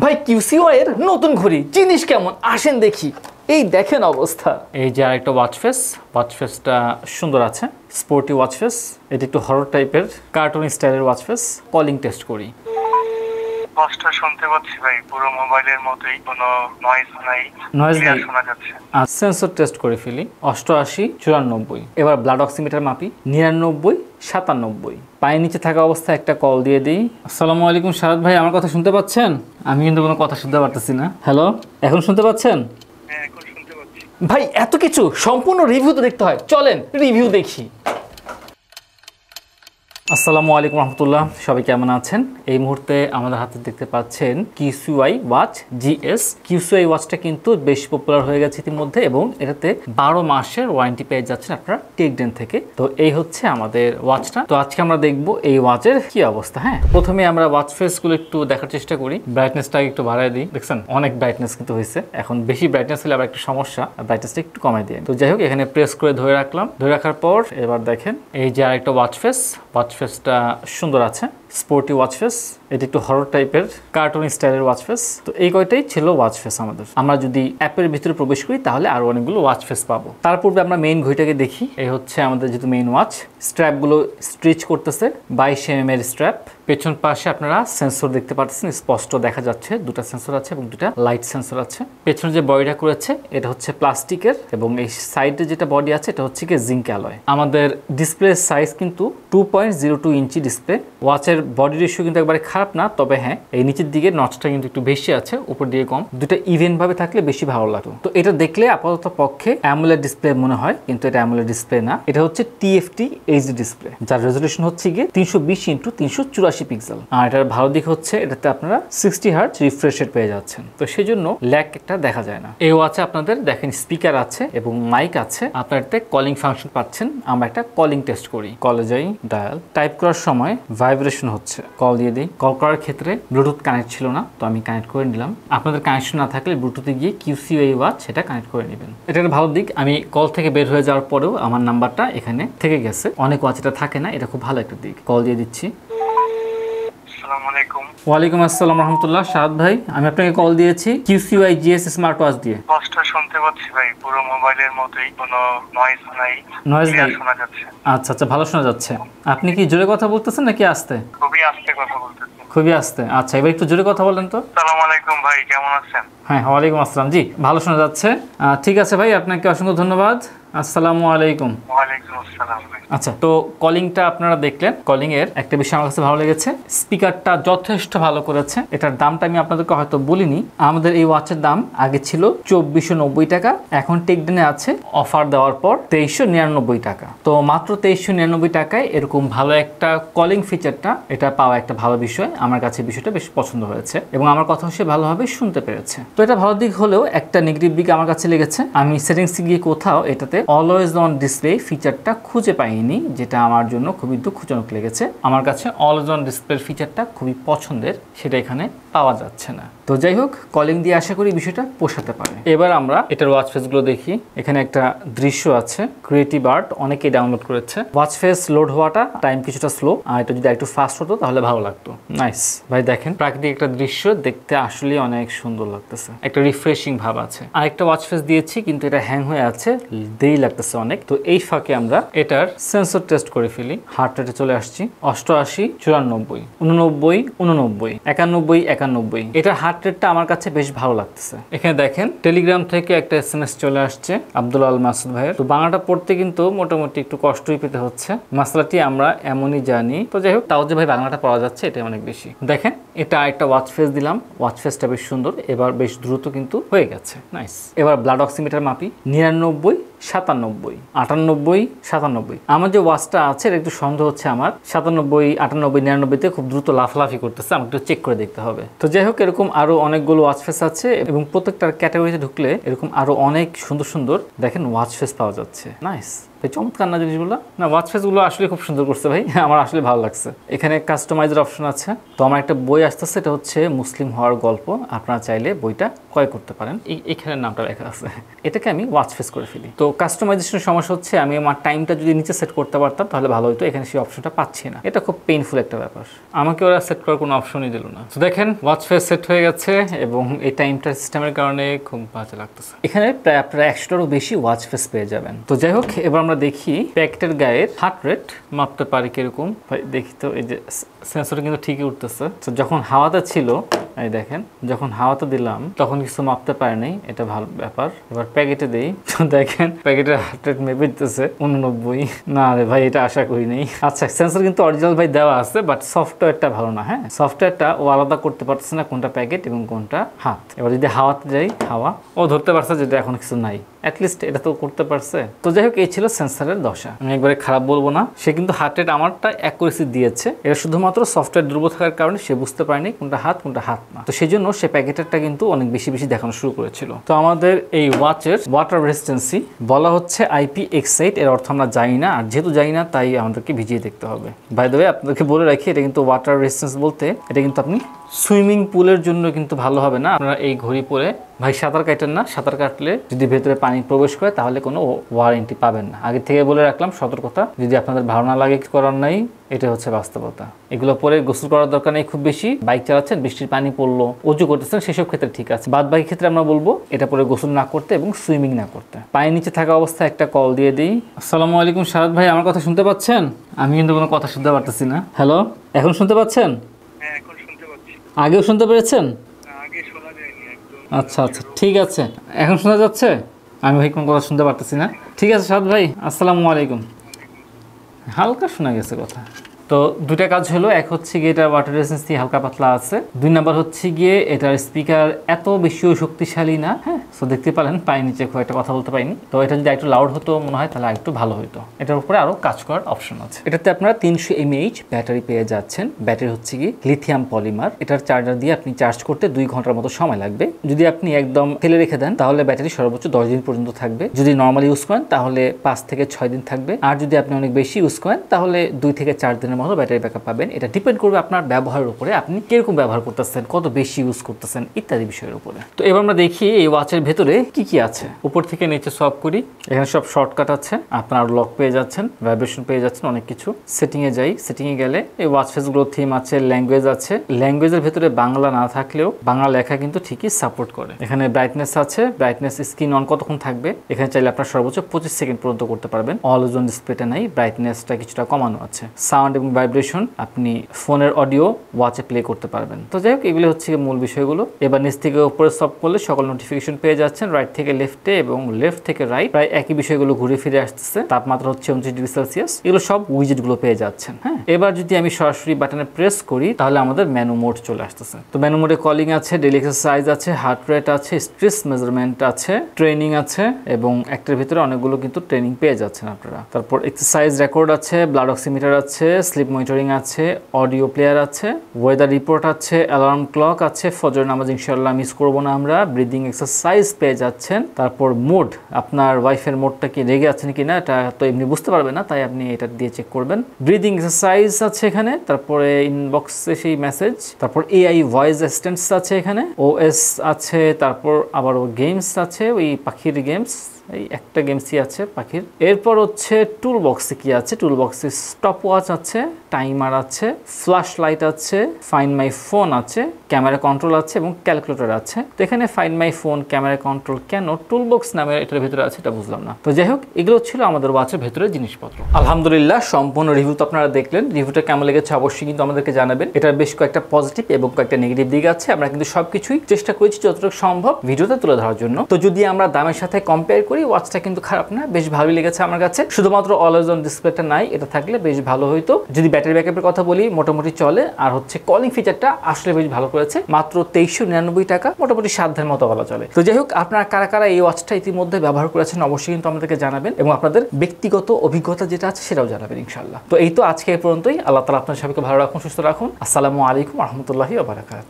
ভাই কিউসিওয়াই এর নতুন ঘড়ি জিনিস কেমন আসেন দেখি। এই দেখেন অবস্থা। এই যে আরেকটা ওয়াচ ফেসটা সুন্দর আছে, স্পোর্টি ওয়াচ ফেস। এটা একটু হরর টাইপের কার্টুন স্টাইলের ওয়াচ ফেস। কলিং টেস্ট করি। স্পষ্ট শুনতে পাচ্ছি ভাই, পুরো মোবাইলের মতোই, কোনো নয়েজ নাই, ক্লিয়ার শোনা যাচ্ছে। আর সেন্সর টেস্ট করে ফেলি। 88 94। এবার ব্লাড অক্সিমিটার মাপি। 99 97। পায়ের নিচে থাকা অবস্থায় একটা কল দিয়ে দিই। আসসালামু আলাইকুম শাহাদ ভাই, আমার কথা শুনতে পাচ্ছেন? আমি কিন্তু কোনো কথা শুনতে পারতেছি না। হ্যালো, এখন শুনতে পাচ্ছেন? হ্যাঁ, এখন শুনতে পাচ্ছি। ভাই এত কিছু, সম্পূর্ণ রিভিউ তো দেখতে হয়, চলেন রিভিউ দেখি। আসসালামু আলাইকুম রহমতুল্লাহ, সবাই কেমন আছেন? এই মুহূর্তে আমাদের হাতে দেখতে পাচ্ছেন কিউসিওয়াই ওয়াচ জিএস। কিউসিওয়াই ওয়াচটা কিন্তু বেশ পপুলার হয়ে গেছে ইতিমধ্যে এবং এটাতে 12 মাসের ওয়ারেন্টি পেয়ে যাচ্ছেন আপনারা টেকডেন থেকে। তো এই হচ্ছে আমাদের ওয়াচটা। তো আজকে আমরা দেখবো এই ওয়াচের কি অবস্থা। হ্যাঁ, প্রথমে আমরা ওয়াচ ফেসগুলো একটু দেখার চেষ্টা করি। ব্রাইটনেসটা একটু বাড়ায় দিই। দেখছেন অনেক ব্রাইটনেস কিন্তু হয়েছে। এখন বেশি ব্রাইটনেস হলে আবার একটা সমস্যা, ব্রাইটনেসটা একটু কমাই দিয়ে। তো যাই হোক, এখানে প্রেস করে ধরে রাখলাম। ধরে রাখার পর এবার দেখেন এই যে আরেকটা ওয়াচ ফেসটা সুন্দর আছে, স্পোর্টি ওয়াচ ফেস। এটা একটু হরর টাইপের কার্টুন স্টাইলের ওয়াচ ফেস। তো এই কয়টাই ছিল ওয়াচ ফেস আমাদের। আমরা যদি অ্যাপের ভিতরে প্রবেশ করি তাহলে আরো অনেকগুলো ওয়াচ ফেস পাবো। তার পূর্বে আমরা মেইন ঘড়িটাকে দেখি। এই হচ্ছে আমাদের যেহেতু মেইন ওয়াচ। স্ট্র্যাপগুলো স্ট্রিচ করতেছে, 22 mm এর স্ট্র্যাপ। পেছন পাশে আপনারা সেন্সর দেখতে পাচ্ছেন, স্পষ্ট দেখা যাচ্ছে। দুটা সেন্সর আছে এবং দুটা লাইট সেন্সর আছে। পেছনে যে বডিটা করেছে এটা হচ্ছে প্লাস্টিকের এবং এই সাইডে যেটা বডি আছে এটা হচ্ছে কি জিঙ্ক অ্যালয়। আমাদের ডিসপ্লে সাইজ কিন্তু 2.02 ইঞ্চি ডিসপ্লে। ওয়াচের বডি রেশিও কিন্তু একবারে খারাপ না, তবে হ্যাঁ এই নিচের দিকে নচটা কিন্তু একটু বেশি আছে, উপর দিকে কম। দুটা ইভেন্ট ভাবে থাকলে বেশি ভালো লাগতো। তো এটা দেখলে আপাতত পক্ষে অ্যামোলেড ডিসপ্লে মনে হয়, কিন্তু এটা অ্যামোলেড ডিসপ্লে না। এটা হচ্ছে TFT এইচডি ডিসপ্লে, যার রেজলিউশন হচ্ছে গিয়ে 320x384 পিক্সেল। আর এটার ভালো দিক হচ্ছে এটাতে আপনারা 60 হার্জ রিফ্রেশ রেট পেয়ে যাচ্ছেন। তো সেই জন্য ল্যাগ একটা দেখা যায় না। এই ওয়াচে আপনাদের দেখেন স্পিকার আছে এবং মাইক আছে। আপনার এতে কলিং ফাংশন পাচ্ছেন। আমরা একটা কলিং টেস্ট করি। কলে যাই, ডায়াল টাইপ করার সময় ভাইব্রেশন হচ্ছে। কল দিয়ে দিই। কল করার ক্ষেত্রে ব্লুটুথ কানেক্ট ছিল না, তো আমি কানেক্ট করে নিলাম। আপনাদের কানেকশন না থাকলে ব্লুটুথে গিয়ে কিউসিওয়াই ওয়াচ সেটা কানেক্ট করে নেবেন। এটা একটা ভালো দিক। আমি কল থেকে বের হয়ে যাওয়ার পরেও আমার নাম্বারটা এখানে থেকে গেছে। অনেক ওয়াচ এটা থাকে না, এটা খুব ভালো একটা দিক। কল দিয়ে দিচ্ছি। ওয়ালাইকুম আসসালাম রহমতুল্লাহ। শাহাদ ভাই, আমি আপনাকে কল দিয়েছি কিউসিওয়াই জিএস স্মার্ট ওয়াচ দিয়ে। স্পষ্ট শুনতে পাচ্ছি ভাই, পুরো মোবাইলের মতোই, কোনো নয়েজ নাই, ক্লিয়ার শোনা যাচ্ছে। আচ্ছা আচ্ছা, ভালো শোনা যাচ্ছে। আপনি কি জোরে কথা বলতেছেন নাকি আস্তে? খুবই আস্তে কথা বলতেছি। খুবই আস্তে? আচ্ছা, এবার একটু জোরে কথা বলেন তো। আসসালামু আলাইকুম ভাই, কেমন আছেন? হ্যাঁ, ওয়ালাইকুম আসসালাম। জি, ভালো শোনা যাচ্ছে। ঠিক আছে ভাই, আপনাকে অসংখ্য ধন্যবাদ। আসসালামু আলাইকুম। ওয়ালাইকুম আসসালাম। আচ্ছা, তো কলিংটা আপনারা দেখলেন। কলিং এর একটা বিষয় আমার কাছে ভালো লেগেছে, স্পিকারটা যথেষ্ট ভালো করেছে। এটার দামটা আমি আপনাদেরকে হয়তো বলিনি। আমাদের এই ওয়াচের দাম আগে ছিল 2490 টাকা, এখন টেকডেনে আছে অফার দেওয়ার পর 2399 টাকা। তো মাত্র 2399 টাকায় এরকম ভালো একটা কলিং ফিচারটা এটা পাওয়া একটা ভালো বিষয়। আমার কাছে বিষয়টা বেশ পছন্দ হয়েছে এবং আমার কথা সে ভালোভাবে শুনতে পেরেছে। তো এটা ভালো দিক হলেও একটা নেগেটিভ দিক আমার কাছে লেগেছে। আমি সেটিংসে গিয়ে কোথাও এটাতে অলওয়েজ অন ডিসপ্লে ফিচারটা খুঁজে পাইনি, যেটা আমার জন্য খুবই দুঃখজনক লেগেছে। আমার কাছে অলওয়েজ অন ডিসপ্লে ফিচারটা খুবই পছন্দের, সেটা এখানে পাওয়া যাচ্ছে না। তো যাই হোক, কলিং দিয়ে আশা করি বিষয়টা পোষাতে পারে। এবার আমরা এটার ওয়াচ ফেসগুলো দেখি। এখানে একটা দৃশ্য আছে, ক্রিয়েটিভ আর্ট, অনেকেই ডাউনলোড করেছে। ওয়াচ ফেস লোড হওয়াটা টাইম কিছুটা স্লো, আর এটা যদি একটু ফাস্ট হতো তাহলে ভালো লাগতো। নাইস ভাই, দেখেন প্রাকৃতিক একটা দৃশ্য দেখতে আসলে অনেক সুন্দর লাগতেছে, একটা রিফ্রেশিং ভাব আছে। আরেকটা ওয়াচ ফেস দিয়েছি কিন্তু এটা হ্যাং হয়ে আছে, দেরি লাগতেছে অনেক। তো এই ফাঁকে আমরা এটার সেন্সর টেস্ট করে ফেলি। হার্ট রেটে চলে আসছি 88 94 89 89 91 91। এটার হার্ট রেটটা আমার কাছে বেশ ভালো লাগতেছে। এখানে দেখেন টেলিগ্রাম থেকে একটা SMS চলে আসছে আব্দুল আল মাসুদ ভাইয়ের। তো বাংলাটা পড়তে কিন্তু মোটামুটি একটু কষ্টই পেতে হচ্ছে, মাসলাটি আমরা এমনই জানি। তো যাই হোক, তাও যে ভাই বাংলাটা পড়া যাচ্ছে এটা অনেক বেশি। দেখেন এটা একটা ওয়াচ ফেস দিলাম, ওয়াচ ফেসটা বেশ সুন্দর, এবার বেশ দ্রুত কিন্তু হয়ে গেছে। নাইস। এবার ব্লাড অক্সিমিটার মাপি। 99 97 98 97। আমার যে ওয়াচটা আছে এটা একটু সন্দেহ হচ্ছে আমার, 97 98 99 তে খুব দ্রুত লাফালাফি করতেছে, আমাকে একটু চেক করে দেখতে হবে। তো যাই হোক, এরকম আরো অনেকগুলো ওয়াচ ফেস আছে এবং প্রত্যেকটার ক্যাটাগরিতে ঢুকলে এরকম আরো অনেক সুন্দর সুন্দর দেখেন ওয়াচ ফেস পাওয়া যাচ্ছে। নাইস। ভাই চমৎকার না জিনিসগুলো, না ওয়াচ ফেসগুলো আসলে খুব সুন্দর করছে ভাই, আমার আসলে ভালো লাগছে। এখানে কাস্টমাইজের অপশন আছে। তো আমার একটা বই আসতেছে, এটা হচ্ছে মুসলিম হওয়ার গল্প, আপনারা চাইলে বইটা ক্রয় করতে পারেন। এখানে নামটা লেখা আছে, এটাকে আমি ওয়াচ ফেস করে ফেলি। তো কাস্টমাইজেশনের সমস্যা হচ্ছে আমি আমার টাইমটা যদি নিচে সেট করতে পারতাম তাহলে ভালো হতো, এখানে সেই অপশনটা পাচ্ছি না, এটা খুব পেইনফুল একটা ব্যাপার। আমাকে ওরা সেট করার কোনো অপশনই দিল না। তো দেখেন ওয়াচ ফেস সেট হয়ে গেছে এবং এই টাইমটা সিস্টেমের কারণে খুব বাজে লাগতেছে। এখানে প্রায় আপনারা 100টারও বেশি ওয়াচ ফেস পেয়ে যাবেন। তো যাই হোক, এবার আমরা দেখি প্যাকেটের গায়ের হার্ট রেট মাপতে পারি কিরকম। ভাই দেখি তো, এই যে সেন্সরটা কিন্তু ঠিকই উঠতেছে। তো যখন হাওয়াতে ছিল, এই দেখেন যখন হাওয়াতে দিলাম তখন কিছু মাপতে পারে নাই, এটা ভালো ব্যাপার। এবার প্যাকেটে দিই, দেখেন প্যাকেটের হার্ট রেট মেপে দিতেছে 89। না রে ভাই, এটা আশা করি নাই। আচ্ছা, সেন্সর কিন্তু অরিজিনাল ভাই দেওয়া আছে, বাট সফটওয়্যারটা ভালো না। হ্যাঁ, সফটওয়্যারটা ও আলাদা করতে পারতেছে না কোনটা প্যাকেট এবং কোনটা হাত। এবার যদি হাওয়াতে যাই, হাওয়া ও ধরতে পারছে যেটা এখন কিছু নাই, অ্যাটলিস্ট এটা তো করতে পারছে। তো যাই হোক, এই ছিল সেন্সরের দশা। আমি একবারে খারাপ বলবো না, সে কিন্তু হার্ট রেট আমারটা অ্যাকুরেসি দিয়েছে, এটা শুধুমাত্র সফটওয়্যার দুর্বল থাকার কারণে সে বুঝতে পারেনি কোনটা হাত কোনটা হাত না। তো সেই জন্য সে প্যাকেটেরটা কিন্তু অনেক বেশি বেশি দেখানো শুরু করেছিল। তো আমাদের এই ওয়াচের ওয়াটার রেজিস্ট্যান্সি বলা হচ্ছে IP-X8, এর অর্থ আমরা জানি না, আর যেহেতু জানি না তাই আমাদেরকে ভিজিয়ে দেখতে হবে। বাই দ্য ওয়ে, আপনাদেরকে বলে রাখি, এটা কিন্তু ওয়াটার রেজিস্ট্যান্স বলতে এটা কিন্তু আপনি সুইমিং পুলের জন্য কিন্তু ভালো হবে না। আপনারা এই ঘড়ি পরে ভাই সাঁতার কাটেন না, সাঁতার কাটলে যদি ভেতরে পানি প্রবেশ করে তাহলে কোনো ওয়ারেন্টি পাবেন না। আগে থেকে বলে রাখলাম সতর্কতা, যদি আপনাদের ভালো না লাগে করার নাই, এটা হচ্ছে বাস্তবতা। এগুলো পরে গোসল করার দরকার নেই খুব বেশি। বাইক চালাচ্ছেন, বৃষ্টির পানি পড়লো, অজু করতেছেন, সেসব ক্ষেত্রে ঠিক আছে। বাদ বাকি ক্ষেত্রে আমরা বলবো এটা পরে গোসল না করতে এবং সুইমিং না করতে। পানির নিচে থাকা অবস্থায় একটা কল দিয়ে দিই। আসসালামু আলাইকুম শাহাদ ভাই, আমার কথা শুনতে পাচ্ছেন? আমি কিন্তু কোনো কথা শুনতে পারতেছি না। হ্যালো, এখন শুনতে পাচ্ছেন? হ্যাঁ, এখন শুনতে পাচ্ছি। আগেও শুনতে পেরেছেন? আগে শোনা যায়নি একদম। আচ্ছা আচ্ছা, ঠিক আছে, এখন শোনা যাচ্ছে? আমি ভাই কোনো কথা শুনতে পারতেছি না। ঠিক আছে শাহাদ ভাই, আসসালামু আলাইকুম। হালকা শোনা গেছে কথা। তো দুইটা কাজ হলো, এক হচ্ছে গিয়ে এটার ওয়াটার রেজিস্ট্যান্স হালকা পাতলা আছে, 2 নাম্বার হচ্ছে গিয়ে এটার স্পিকার এত বেশিও শক্তিশালী না। হ্যাঁ, সো দেখতে পারেন পায়ের নিচে খুব একটা কথা বলতে পারিনি। তো এটা যদি একটু লাউড হতো মনে হয় তাহলে একটু ভালো হতো। এটার উপরে আরো কাজ করার অপশন আছে। এটাতে আপনারা 300 mAh ব্যাটারি পেয়ে যাচ্ছেন। ব্যাটারি হচ্ছে কি লিথিয়াম পলিমার। এটার চার্জার দিয়ে আপনি চার্জ করতে 2 ঘন্টার মতো সময় লাগবে। যদি আপনি একদম ফেলে রেখে দেন তাহলে ব্যাটারি সর্বোচ্চ 10 দিন পর্যন্ত থাকবে। যদি নর্মালি ইউজ করেন তাহলে 5 থেকে 6 দিন থাকবে। আর যদি আপনি অনেক বেশি ইউজ করেন তাহলে 2 থেকে 4 দিনের মতো ব্যাটারি ব্যাকআপ পাবেন। এটা ডিপেন্ড করবে আপনার ব্যবহারের উপরে, আপনি কিরকম ব্যবহার করতেছেন, কত বেশি ইউজ করতেছেন ইত্যাদি বিষয়ের উপরে। তো এবার আমরা দেখি এই ওয়াচের ভেতরে কি কি আছে। উপর থেকে নিচে সব করি, এখানে সব শর্টকাট আছে, আপনার লক পেয়ে যাচ্ছেন, ভাইব্রেশন পেয়ে যাচ্ছেন, অনেক কিছু। সেটিং এ যাই, সেটিং এ গেলে এই ওয়াচ ফেসগুলো থিম আছে, ল্যাঙ্গুয়েজ আছে। ল্যাঙ্গুয়েজের ভেতরে বাংলা না থাকলেও বাংলা লেখা কিন্তু ঠিকই সাপোর্ট করে। এখানে ব্রাইটনেস আছে, ব্রাইটনেস স্ক্রিন অন কতক্ষণ থাকবে, এখানে চাইলে আপনার সর্বোচ্চ 25 সেকেন্ড পর্যন্ত করতে পারবেন। অলওয়েজ অন ডিসপ্লেটা নাই, ব্রাইটনেসটা কিছুটা কমানো আছে। সাউন্ড এবং ভাইব্রেশন আপনি ফোনের অডিও ওয়াচে প্লে করতে পারবেন। তো যাই হোক, এগুলো হচ্ছে মূল বিষয়গুলো। এবার নিচ থেকে উপরে সব করলে সকল নোটিফিকেশন পেয়ে যাচ্ছেন, রাইট থেকে লেফটে এবং লেফট থেকে রাইট প্রায় একই বিষয়গুলো ঘুরে ফিরে আসতেছে। তাপমাত্রা হচ্ছে 29 ডিগ্রি সেলসিয়াস, এগুলো সব উইজেট গুলো পেয়ে যাচ্ছেন। হ্যাঁ, এবার যদি আমি সরাসরি বাটনে প্রেস করি তাহলে আমাদের মেনু মোড চলে আসতেছে। তো মেনু মোডে কলিং আছে, ডেইলি এক্সারসাইজ আছে, হার্ট রেট আছে, স্ট্রেস মেজারমেন্ট আছে, ট্রেনিং আছে এবং একটার ভিতরে অনেকগুলো কিন্তু ট্রেনিং পেয়ে যাচ্ছেন আপনারা। তারপর এক্সারসাইজ রেকর্ড আছে, ব্লাড অক্সিমিটার আছে, স্লিপ মনিটরিং আছে, অডিও প্লেয়ার আছে, ওয়েদার রিপোর্ট আছে, অ্যালার্ম ক্লক আছে, ফজর নামাজ ইনশাআল্লাহ মিস করব না আমরা, ব্রিদিং এক্সারসাইজ পেয়ে যাচ্ছেন। তারপর মোড, আপনার ওয়াইফের মোডটা কি রেগে আছেন কিনা এটা তো এমনি বুঝতে পারবে না, তাই আপনি এটা দিয়ে চেক করবেন। ব্রিদিং এক্সারসাইজ আছে এখানে, তারপরে ইনবক্সে সেই মেসেজ, তারপর AI ভয়েস অ্যাসিস্ট্যান্টস আছে এখানে, OS আছে, তারপর আবারও গেমস আছে, ওই পাখির গেমস, এই একটা গেমসই আছে পাখির। এরপর হচ্ছে টুল বক্সে কি আছে, টুল বক্সে স্টপ ওয়াচ আছে, টাইমার আছে, ফ্ল্যাশ লাইট আছে, ফাইন্ড মাই ফোন আছে, ক্যামেরা কন্ট্রোল আছে এবং ক্যালকুলেটর আছে। তো এখানে find my phone, camera control কেন টুল বক্স নামে এটার ভিতরে আছে এটা বুঝলাম না। তো যাই হোক, এগুলো ছিল আমাদের ওয়াচের ভেতরে জিনিসপত্র। আলহামদুলিল্লাহ, সম্পূর্ণ রিভিউ তো আপনারা দেখলেন। রিভিউটা কেমন লেগেছে অবশ্যই কিন্তু আমাদেরকে জানাবেন। এটার বেশ কয়েকটা পজিটিভ এবং কয়েকটা নেগেটিভ দিক আছে। আমরা কিন্তু সবকিছুই চেষ্টা করেছি যতটুকু সম্ভব ভিডিওতে তুলে ধরার জন্য। তো যদি আমরা দামের সাথে কম্পেয়ার করি, ওয়াচটা কিন্তু খারাপ না, বেশ ভালোই লেগেছে আমার কাছে। শুধুমাত্র অলওয়েজ অন ডিসপ্লেটা নাই, এটা থাকলে বেশ ভালো হইতো। যদি ব্যাটারি ব্যাকআপের কথা বলি, মোটামুটি চলে। আর হচ্ছে কলিং ফিচারটা আসলে বেশ ভালো করেছে, মাত্র 2399 টাকা, মোটামুটি সাধ্যের মতো বলা চলে। তো যাই হোক, আপনারা কারা কারা এই ওয়াচটা ইতিমধ্যে ব্যবহার করেছেন অবশ্যই কিন্তু আমাদেরকে জানাবেন এবং আপনাদের ব্যক্তিগত অভিজ্ঞতা যেটা আছে সেটাও জানাবেন ইনশাআল্লাহ। তো এই তো আজকে এই পর্যন্তই। আল্লাহ তাআলা আপনাদের সবাইকে ভালো রাখুন, সুস্থ রাখুন। আসসালামু আলাইকুম ওয়া রাহমাতুল্লাহি ওয়া বারাকাতুহু।